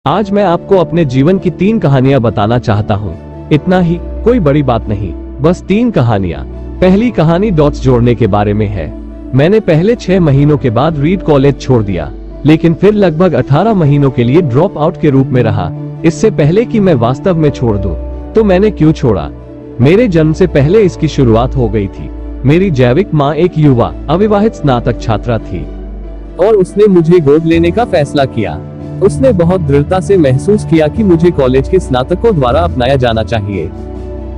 आज मैं आपको अपने जीवन की 3 कहानियां बताना चाहता हूं। इतना ही, कोई बड़ी बात नहीं, बस 3 कहानियां। पहली कहानी डॉट्स जोड़ने के बारे में है। मैंने पहले 6 महीनों के बाद रीड कॉलेज छोड़ दिया, लेकिन फिर लगभग 18 महीनों के लिए ड्रॉप आउट के रूप में रहा। इससे पहले कि मैं वास्तव में छोड़ दूं, तो मैंने क्यों छोड़ा? मेरे जन्म से पहले इसकी शुरुआत हो गई थी। मेरी जैविक माँ एक युवा अविवाहित स्नातक छात्रा थी और उसने मुझे गोद लेने का फैसला किया। उसने बहुत दृढ़ता से महसूस किया कि मुझे कॉलेज के स्नातकों द्वारा अपनाया जाना चाहिए।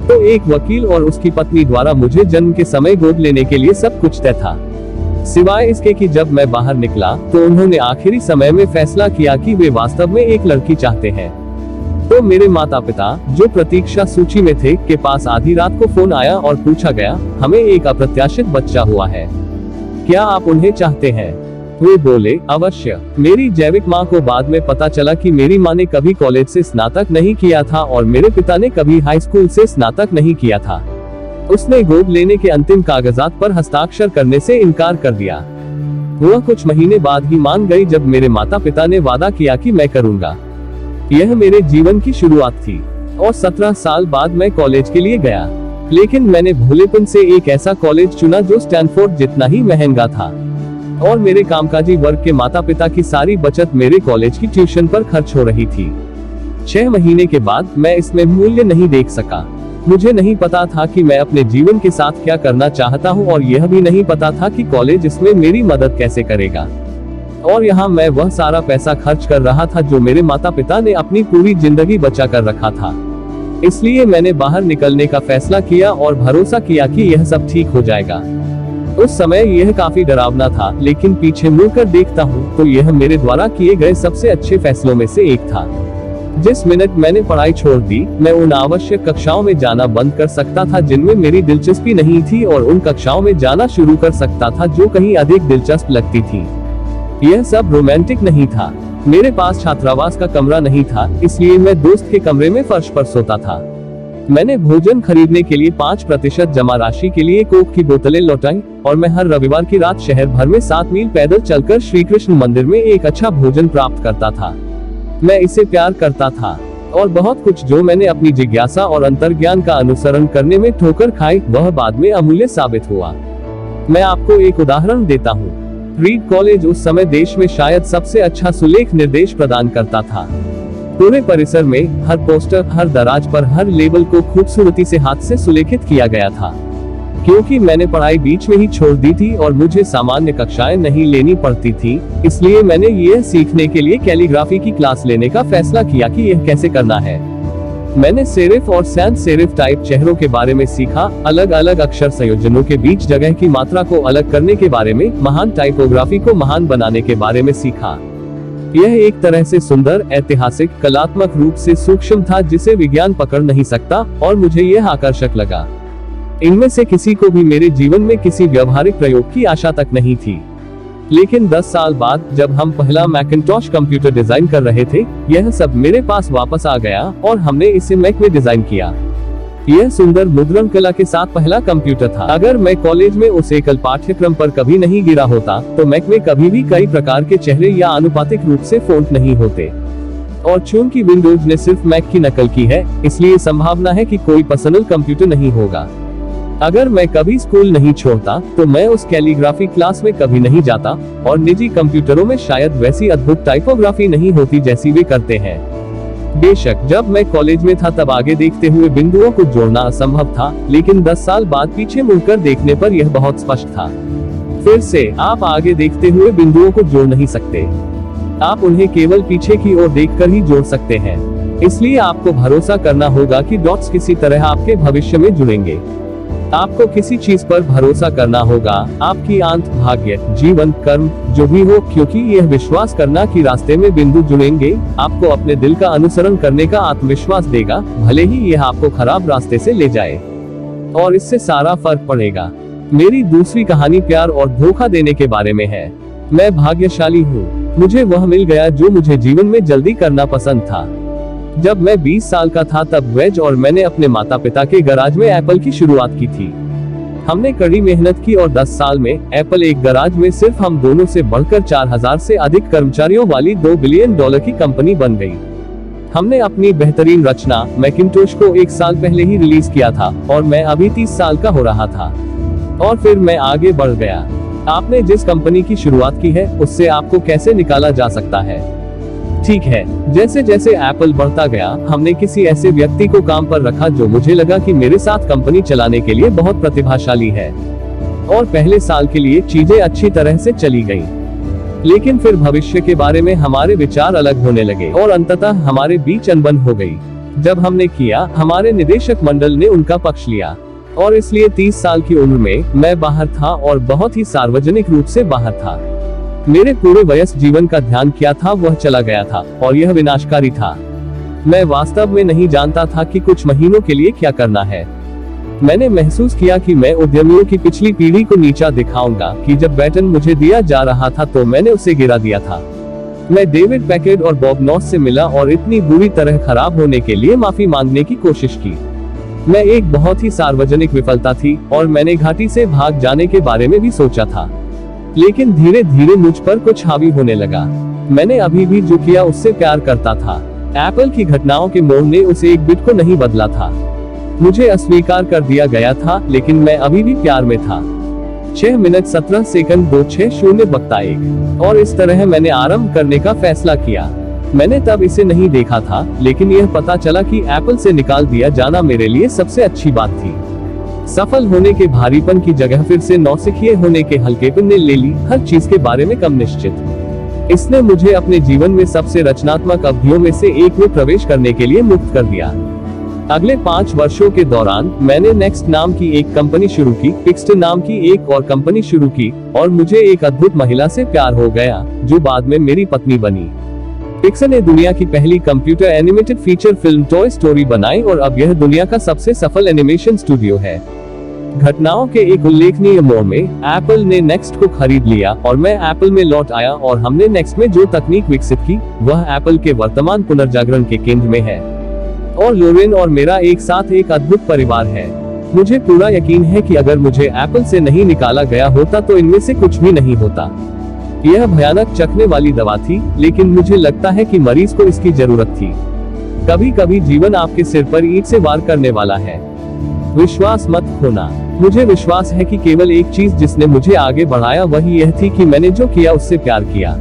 तो एक वकील और उसकी पत्नी द्वारा मुझे जन्म के समय गोद लेने के लिए सब कुछ तय था, सिवाय इसके कि जब मैं बाहर निकला तो उन्होंने आखिरी समय में फैसला किया कि वे वास्तव में एक लड़की चाहते हैं। तो मेरे माता पिता, जो प्रतीक्षा सूची में थे, के पास आधी रात को फोन आया और पूछा गया, हमें एक अप्रत्याशित बच्चा हुआ है, क्या आप उन्हें चाहते हैं? वे बोले, अवश्य। मेरी जैविक माँ को बाद में पता चला कि मेरी माँ ने कभी कॉलेज से स्नातक नहीं किया था और मेरे पिता ने कभी हाई स्कूल से स्नातक नहीं किया था। उसने गोद लेने के अंतिम कागजात पर हस्ताक्षर करने से इनकार कर दिया। वह कुछ महीने बाद ही मान गई जब मेरे माता पिता ने वादा किया कि मैं करूंगा। यह मेरे जीवन की शुरुआत थी और 17 साल बाद मैं कॉलेज के लिए गया, लेकिन मैंने भोलेपन से एक ऐसा कॉलेज चुना जो स्टैनफोर्ड जितना ही महंगा था और मेरे कामकाजी वर्ग के माता पिता की सारी बचत मेरे कॉलेज की ट्यूशन पर खर्च हो रही थी। 6 महीने के बाद मैं इसमें मूल्य नहीं देख सका। मुझे नहीं पता था कि मैं अपने जीवन के साथ क्या करना चाहता हूँ और यह भी नहीं पता था कि कॉलेज इसमें मेरी मदद कैसे करेगा। और यहाँ मैं वह सारा पैसा खर्च कर रहा था जो मेरे माता पिता ने अपनी पूरी जिंदगी बचा कर रखा था। इसलिए मैंने बाहर निकलने का फैसला किया और भरोसा किया कि यह सब ठीक हो जाएगा। उस समय यह काफी डरावना था, लेकिन पीछे मुड़कर देखता हूँ तो यह मेरे द्वारा किए गए सबसे अच्छे फैसलों में से एक था। जिस मिनट मैंने पढ़ाई छोड़ दी, मैं उन आवश्यक कक्षाओं में जाना बंद कर सकता था जिनमें मेरी दिलचस्पी नहीं थी और उन कक्षाओं में जाना शुरू कर सकता था जो कहीं अधिक दिलचस्प लगती थी। यह सब रोमांटिक नहीं था। मेरे पास छात्रावास का कमरा नहीं था, इसलिए मैं दोस्त के कमरे में फर्श पर सोता था। मैंने भोजन खरीदने के लिए 5% जमा राशि के लिए कोक की बोतलें लौटाई और मैं हर रविवार की रात शहर भर में 7 मील पैदल चलकर श्री कृष्ण मंदिर में एक अच्छा भोजन प्राप्त करता था। मैं इसे प्यार करता था और बहुत कुछ जो मैंने अपनी जिज्ञासा और अंतर्ज्ञान का अनुसरण करने में ठोकर खाई, वह बाद में अमूल्य साबित हुआ। मैं आपको एक उदाहरण देता हूँ। रीड कॉलेज उस समय देश में शायद सबसे अच्छा सुलेख निर्देश प्रदान करता था। पूरे परिसर में हर पोस्टर, हर दराज पर हर लेबल को खूबसूरती से हाथ से सुलेखित किया गया था। क्योंकि मैंने पढ़ाई बीच में ही छोड़ दी थी और मुझे सामान्य कक्षाएं नहीं लेनी पड़ती थी, इसलिए मैंने यह सीखने के लिए कैलीग्राफी की क्लास लेने का फैसला किया कि यह कैसे करना है। मैंने सेरिफ और सैंस सेरिफ टाइप चेहरों के बारे में सीखा, अलग अलग अक्षर संयोजनों के बीच जगह की मात्रा को अलग करने के बारे में, महान टाइपोग्राफी को महान बनाने के बारे में सीखा। यह एक तरह से सुंदर, ऐतिहासिक, कलात्मक रूप से सूक्ष्म था जिसे विज्ञान पकड़ नहीं सकता और मुझे यह आकर्षक लगा। इनमें से किसी को भी मेरे जीवन में किसी व्यावहारिक प्रयोग की आशा तक नहीं थी। लेकिन 10 साल बाद जब हम पहला मैकिन्टॉश कंप्यूटर डिजाइन कर रहे थे, यह सब मेरे पास वापस आ गया और हमने इसे मैक में डिजाइन किया। यह सुंदर मुद्रण कला के साथ पहला कंप्यूटर था। अगर मैं कॉलेज में उस एकल पाठ्यक्रम पर कभी नहीं गिरा होता, तो मैक में कभी भी कई प्रकार के चेहरे या आनुपातिक रूप से फ़ॉन्ट नहीं होते। और चूंकि विंडोज ने सिर्फ मैक की नकल की है, इसलिए संभावना है कि कोई पर्सनल कंप्यूटर नहीं होगा। अगर मैं कभी स्कूल नहीं छोड़ता, तो मैं उस कैलीग्राफी क्लास में कभी नहीं जाता और निजी कंप्यूटरों में शायद वैसी अद्भुत टाइपोग्राफी नहीं होती जैसी वे करते हैं। बेशक जब मैं कॉलेज में था तब आगे देखते हुए बिंदुओं को जोड़ना असंभव था, लेकिन 10 साल बाद पीछे मुड़कर देखने पर यह बहुत स्पष्ट था। फिर से, आप आगे देखते हुए बिंदुओं को जोड़ नहीं सकते, आप उन्हें केवल पीछे की ओर देखकर ही जोड़ सकते हैं। इसलिए आपको भरोसा करना होगा कि डॉट्स किसी तरह आपके भविष्य में जुड़ेंगे। आपको किसी चीज पर भरोसा करना होगा, आपकी आंत, भाग्य, जीवन, कर्म, जो भी हो, क्योंकि यह विश्वास करना कि रास्ते में बिंदु जुड़ेंगे आपको अपने दिल का अनुसरण करने का आत्मविश्वास देगा, भले ही यह आपको खराब रास्ते से ले जाए, और इससे सारा फर्क पड़ेगा। मेरी दूसरी कहानी प्यार और धोखा देने के बारे में है। मैं भाग्यशाली हूँ, मुझे वह मिल गया जो मुझे जीवन में जल्दी करना पसंद था। जब मैं 20 साल का था तब वेज और मैंने अपने माता पिता के गैराज में एप्पल की शुरुआत की थी। हमने कड़ी मेहनत की और 10 साल में एप्पल एक गैराज में सिर्फ हम दोनों से बढ़कर 4000 से अधिक कर्मचारियों वाली $2 बिलियन की कंपनी बन गई। हमने अपनी बेहतरीन रचना मैकिंटोश को 1 साल पहले ही रिलीज किया था और मैं अभी 30 साल का हो रहा था। और फिर मैं आगे बढ़ गया। आपने जिस कंपनी की शुरुआत की है उससे आपको कैसे निकाला जा सकता है? ठीक है, जैसे जैसे एप्पल बढ़ता गया, हमने किसी ऐसे व्यक्ति को काम पर रखा जो मुझे लगा कि मेरे साथ कंपनी चलाने के लिए बहुत प्रतिभाशाली है। और पहले साल के लिए चीजें अच्छी तरह से चली गई। लेकिन फिर भविष्य के बारे में हमारे विचार अलग होने लगे और अंततः हमारे बीच अनबन हो गई। जब हमने किया, हमारे निदेशक मंडल ने उनका पक्ष लिया और इसलिए 30 साल की उम्र में मैं बाहर था और बहुत ही सार्वजनिक रूप से बाहर था। मेरे पूरे वयस्क जीवन का ध्यान क्या था वह चला गया था और यह विनाशकारी था। मैं वास्तव में नहीं जानता था कि कुछ महीनों के लिए क्या करना है। मैंने महसूस किया कि मैं उद्यमियों की पिछली पीढ़ी को नीचा दिखाऊंगा कि जब वेतन मुझे दिया जा रहा था तो मैंने उसे गिरा दिया था। मैं डेविड पैकेट और बॉब नॉस से मिला और इतनी बुरी तरह खराब होने के लिए माफी मांगने की कोशिश की। मैं एक बहुत ही सार्वजनिक विफलता थी और मैंने घाटी से भाग जाने के बारे में भी सोचा था। लेकिन धीरे धीरे मुझ पर कुछ हावी होने लगा। मैंने अभी भी जो किया उससे प्यार करता था। एप्पल की घटनाओं के मोड़ ने उसे एक बिट को नहीं बदला था। मुझे अस्वीकार कर दिया गया था, लेकिन मैं अभी भी प्यार में था। 6 मिनट 17 सेकंड 260 और इस तरह मैंने आरंभ करने का फैसला किया। मैंने तब इसे नहीं देखा था, लेकिन यह पता चला कि एप्पल से निकाल दिया जाना मेरे लिए सबसे अच्छी बात थी। सफल होने के भारीपन की जगह फिर से नौसिखिए होने के हल्केपन ने ले ली, हर चीज के बारे में कम निश्चित। इसने मुझे अपने जीवन में सबसे रचनात्मक अवधियों में से एक में प्रवेश करने के लिए मुक्त कर दिया। अगले 5 वर्षों के दौरान मैंने नेक्स्ट नाम की एक कंपनी शुरू की, पिक्स्ट नाम की एक और कंपनी शुरू की और मुझे एक अद्भुत महिला से प्यार हो गया जो बाद में मेरी पत्नी बनी। पिक्सर ने दुनिया की पहली computer animated feature film toy story बनाई और अब यह दुनिया का सबसे सफल एनिमेशन स्टूडियो है। घटनाओं के एक उल्लेखनीय मोड़ में एप्पल ने नेक्स्ट को खरीद लिया और मैं एप्पल में लौट आया और हमने नेक्स्ट में जो तकनीक विकसित की वह एप्पल के वर्तमान पुनर्जागरण के केंद्र में है। और लोरेन और मेरा एक साथ एक अद्भुत परिवार है। मुझे पूरा यकीन है कि अगर मुझे एप्पल से नहीं निकाला गया होता तो इनमें से कुछ भी नहीं होता। यह भयानक चखने वाली दवा थी, लेकिन मुझे लगता है कि मरीज को इसकी जरूरत थी। कभी कभी जीवन आपके सिर पर ईंट से वार करने वाला है। विश्वास मत खोना। मुझे विश्वास है कि केवल एक चीज जिसने मुझे आगे बढ़ाया वही यह थी कि मैंने जो किया उससे प्यार किया।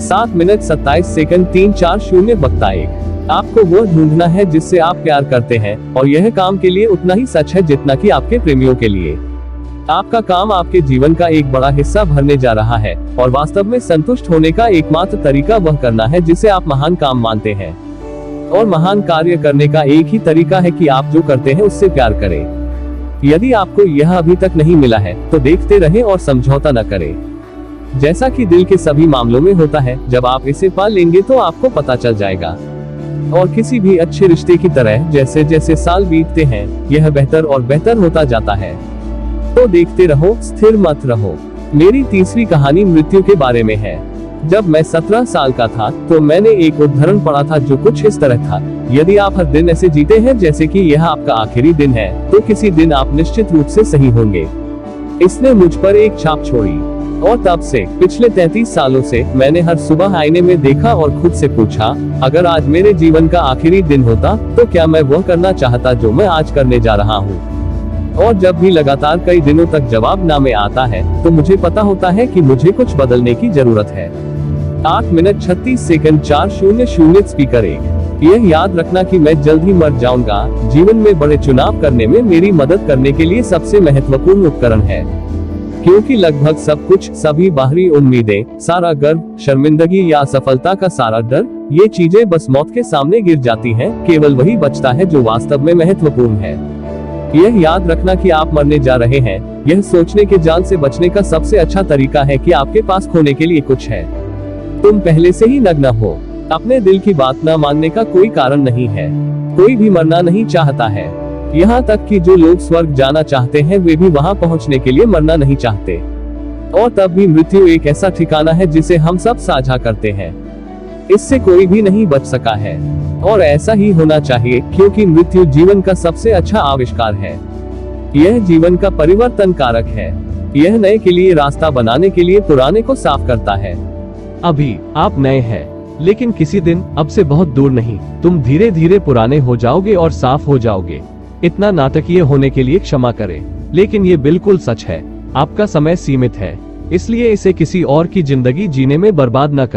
7 मिनट 27 सेकंड 340 आपको वो ढूंढना है जिससे आप प्यार करते हैं और यह काम के लिए उतना ही सच है जितना कि आपके प्रेमियों के लिए। आपका काम आपके जीवन का एक बड़ा हिस्सा भरने जा रहा है और वास्तव में संतुष्ट होने का एकमात्र तरीका वह करना है जिसे आप महान काम मानते हैं। और महान कार्य करने का एक ही तरीका है कि आप जो करते हैं उससे प्यार करें। यदि आपको यह अभी तक नहीं मिला है तो देखते रहें और समझौता न करें। जैसा कि दिल के सभी मामलों में होता है, जब आप इसे पा लेंगे तो आपको पता चल जाएगा। और किसी भी अच्छे रिश्ते की तरह जैसे जैसे साल बीतते हैं यह बेहतर और बेहतर होता जाता है। तो देखते रहो, स्थिर मत रहो। मेरी तीसरी कहानी मृत्यु के बारे में है। जब मैं 17 साल का था तो मैंने एक उद्धरण पढ़ा था जो कुछ इस तरह था, यदि आप हर दिन ऐसे जीते हैं जैसे कि यह आपका आखिरी दिन है तो किसी दिन आप निश्चित रूप से सही होंगे। इसने मुझ पर एक छाप छोड़ी और तब से पिछले 33 सालों से मैंने हर सुबह आईने में देखा और खुद से पूछा, अगर आज मेरे जीवन का आखिरी दिन होता तो क्या मैं वह करना चाहता जो मैं आज करने जा रहा हूँ। और जब भी लगातार कई दिनों तक जवाब ना में आता है तो मुझे पता होता है कि मुझे कुछ बदलने की जरूरत है। 8 मिनट 36 सेकंड 400 स्पीकर 1। यह याद रखना कि मैं जल्द ही मर जाऊंगा जीवन में बड़े चुनाव करने में मेरी मदद करने के लिए सबसे महत्वपूर्ण उपकरण है। क्योंकि लगभग सब कुछ, सभी बाहरी उम्मीदें, सारा गर्व, शर्मिंदगी या असफलता का सारा डर, ये चीजें बस मौत के सामने गिर जाती हैं। केवल वही बचता है जो वास्तव में महत्वपूर्ण है। यह याद रखना कि आप मरने जा रहे हैं, यह सोचने के जाल से बचने का सबसे अच्छा तरीका है कि आपके पास खोने के लिए कुछ है। तुम पहले से ही नग्न हो। अपने दिल की बात न मानने का कोई कारण नहीं है। कोई भी मरना नहीं चाहता है। यहाँ तक कि जो लोग स्वर्ग जाना चाहते हैं वे भी वहाँ पहुँचने के लिए मरना नहीं चाहते। और तब भी मृत्यु एक ऐसा ठिकाना है जिसे हम सब साझा करते हैं। इससे कोई भी नहीं बच सका है और ऐसा ही होना चाहिए, क्योंकि मृत्यु जीवन का सबसे अच्छा आविष्कार है। यह जीवन का परिवर्तन कारक है। यह नए के लिए रास्ता बनाने के लिए पुराने को साफ करता है। अभी आप नए हैं, लेकिन किसी दिन, अब से बहुत दूर नहीं, तुम धीरे धीरे पुराने हो जाओगे और साफ हो जाओगे। इतना नाटकीय होने के लिए क्षमा करें, लेकिन ये बिल्कुल सच है। आपका समय सीमित है, इसलिए इसे किसी और की जिंदगी जीने में बर्बाद न करें।